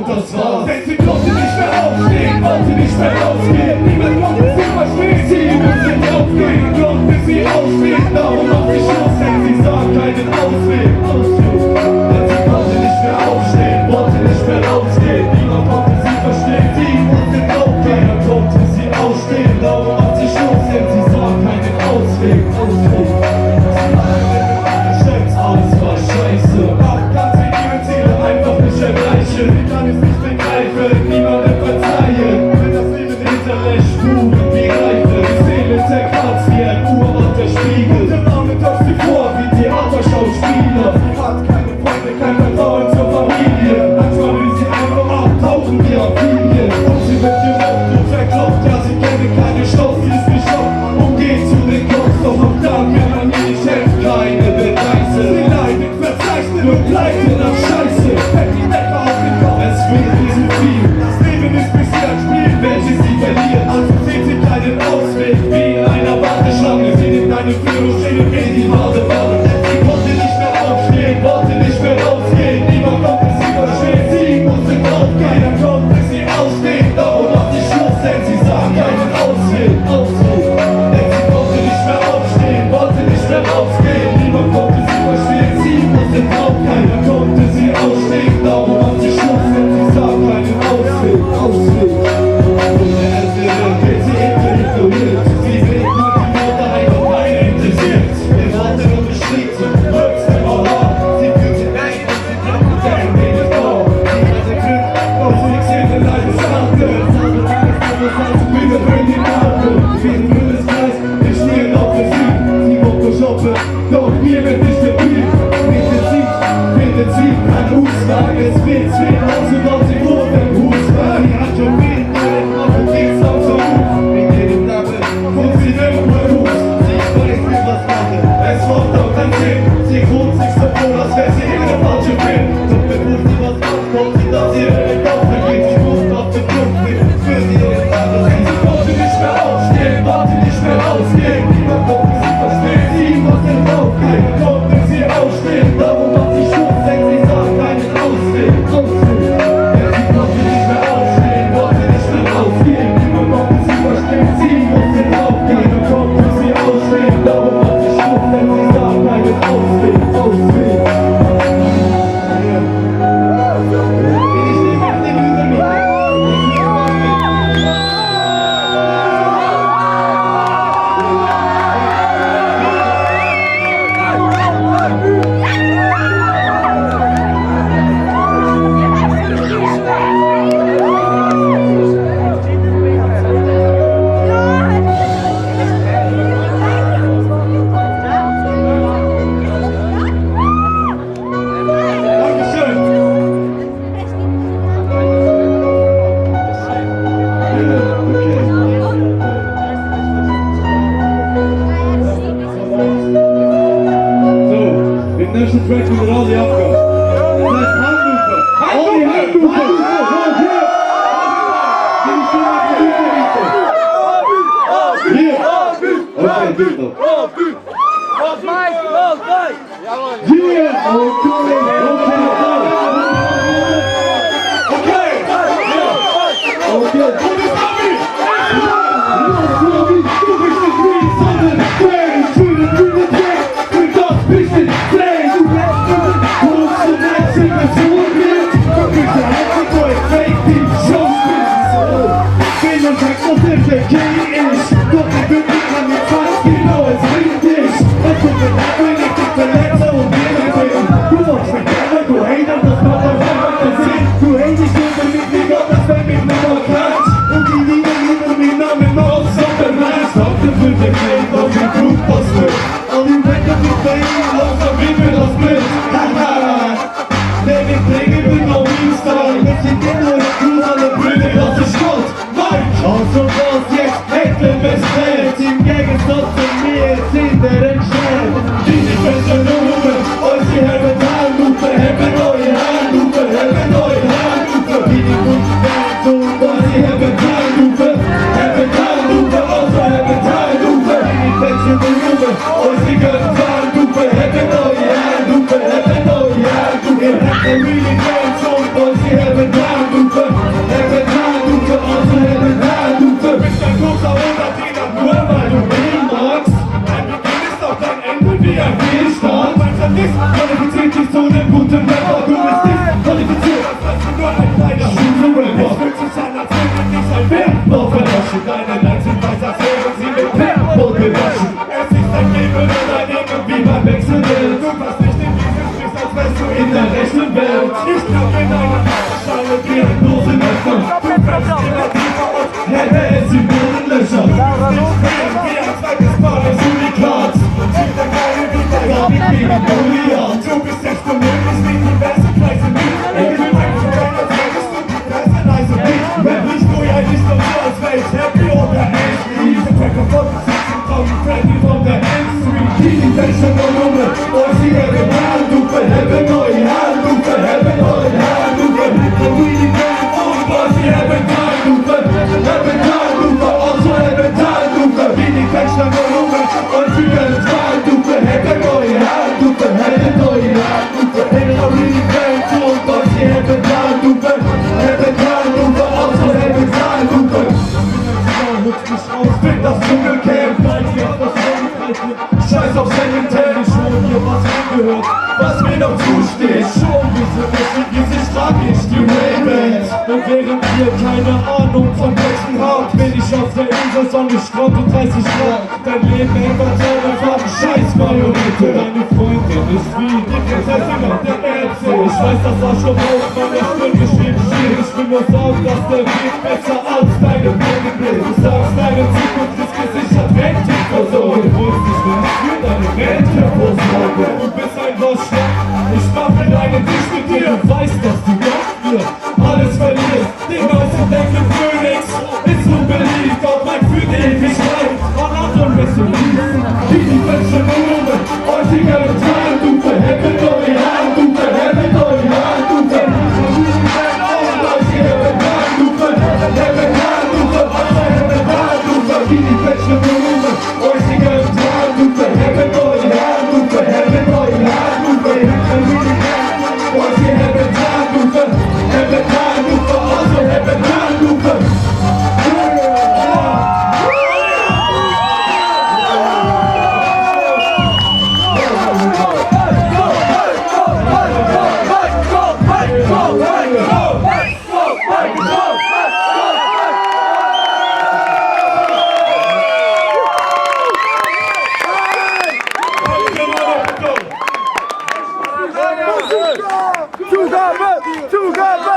und das war's. Denn sie konnte nicht mehr aufstehen, wollte nicht mehr rausgehen. Niemand konnte sie verstehen, sie musste aufgehen. Konnte sie ausstehen, darum macht sie Schluss, denn sie sah keinen Ausweg. Denn sie konnte nicht mehr aufstehen, wollte nicht mehr rausgehen. Niemand konnte sie verstehen, sie musste aufgehen. Dann konnte sie ausstehen, darum macht sie Schluss, denn sie sah keinen Ausweg. Alles war scheiße, ganz wie ihre Ziele einfach nicht erreichen. Sie kann es nicht begreifen, niemandem verzeihen. Wenn das Leben hinterlässt Spuren wie Reife, die Seele zerkratzt wie ein uralter Spiegel. Der Name taucht sie vor wie Theaterschauspieler. Sie hat keine Freunde, kein Vertrauen zur Familie. Manchmal will sie einfach abtauchen wie Amphibien. Und sie wird gemobbt und verkloppt, ja sie kenne keine Chance, sie ist geschockt und geht zu den Cops. Doch auch dann will man ihr nicht helfen, keine Beweise. Sie leidet, verzeichnet und leidet nach Scheiße. Fällt die Decke auf den Kopf, es wird ihr zu viel. Das Leben ist bis sie ein Spiel, welches sie verliert. Also sieht sie keinen Ausweg, wie in einer Warteschlange. Sie nimmt eine Führungsstelle in die Badewanne. Sie konnte nicht mehr aufstehen, wollte nicht mehr rausgehen. Niemand konnte sie verstehen, sie musste draufgehen. Dann konnte sie ausstehen, darum macht sie Schluss, denn sie sah keinen Ausweg. Denn sie konnte nicht mehr aufstehen, wollte nicht mehr rausgehen. Niemand konnte sie verstehen, sie musste draufgehen. Dann konnte sie ausstehen, darum macht sie Schluss, denn sie sah keinen Ausweg. Und der Ältere wird sie ignoriert. Sie will nur die Mutter, einfach keine interessiert. Wir warten und beschrieben, wirkt sie mal ab. Sie fühlt sich ein und sie glaubt, der Weg ist blau. Sie hat den Glück, und sie fixiert in Leidenschaft. Bitte bring die Karte, wir sind für das Kreis, wir stehen auf der Sieg. Sie wollte shoppen, doch mir wird nicht geblieben. Findet sie kein Huswagen, es wird zwingen, also dort sie vor dem Huswagen. Die hat schon viel, auf dem Dienstag so gut. Mit jedem Nabel, kommt sie nirgendwo Fuß. Sie weiß nicht, was mache, es folgt auf den Sinn. Sie ruht sich so wohl, als wäre sie in der falschen Film. Doch bevor sie was macht, kommt sie das ihr in den Kopf. Dann geht sie gut auf den Flucht mit, für sie ihren Nabel. Sie konnte nicht mehr aufstehen, wollte nicht mehr rausgehen. Niemand konnte sie verstehen, sie musste draufgehen. Konnte sie ausstehen, darum macht sie Schluss, denn sie sah keinen Ausweg. Ja, sie konnte nicht mehr aufstehen, wollte nicht mehr rausgehen. Niemand konnte sie verstehen, sie musste draufgehen. Dann konnte sie ausstehen, darum macht sie Schluss, denn sie sah keinen Ausweg. Nächste Track mit Rasi Afghan. Das heißt Handlupe. All die Handlupe. Hier. Okay, gut noch. Hier. I really can't talk, but she have a down. Und während wir keine Ahnung von welchen haben, bin ich auf der Insel, Sonne, Strand und 30 Grad. Dein Leben ändert seine Farben, scheiß Marionette. Deine Freundin ist wie die Prinzessin auf der Erbse. Ich weiß, das Arschloch auf meiner Stimme steht still. Ich will nur sagen, dass der Weg besser als deine Pläne will. Du sagst, deine Zukunft ist gesichert, Welttick versorgt. Du willst dich nicht für deine Welt hervorsagen. Du bist ein Waschlack, ich mache deine Tisch mit dir. Du weißt, dass du mir alles verlierst. Die meisten denken, Phoenix ist unbeliebt, doch mein für die Ewigkeit an anderen Resolution. Die Menschen Blumen, häufiger im Tal, du verhebelt eure Hand, du verhebelt eure Hand, du verhebelt Zugabe!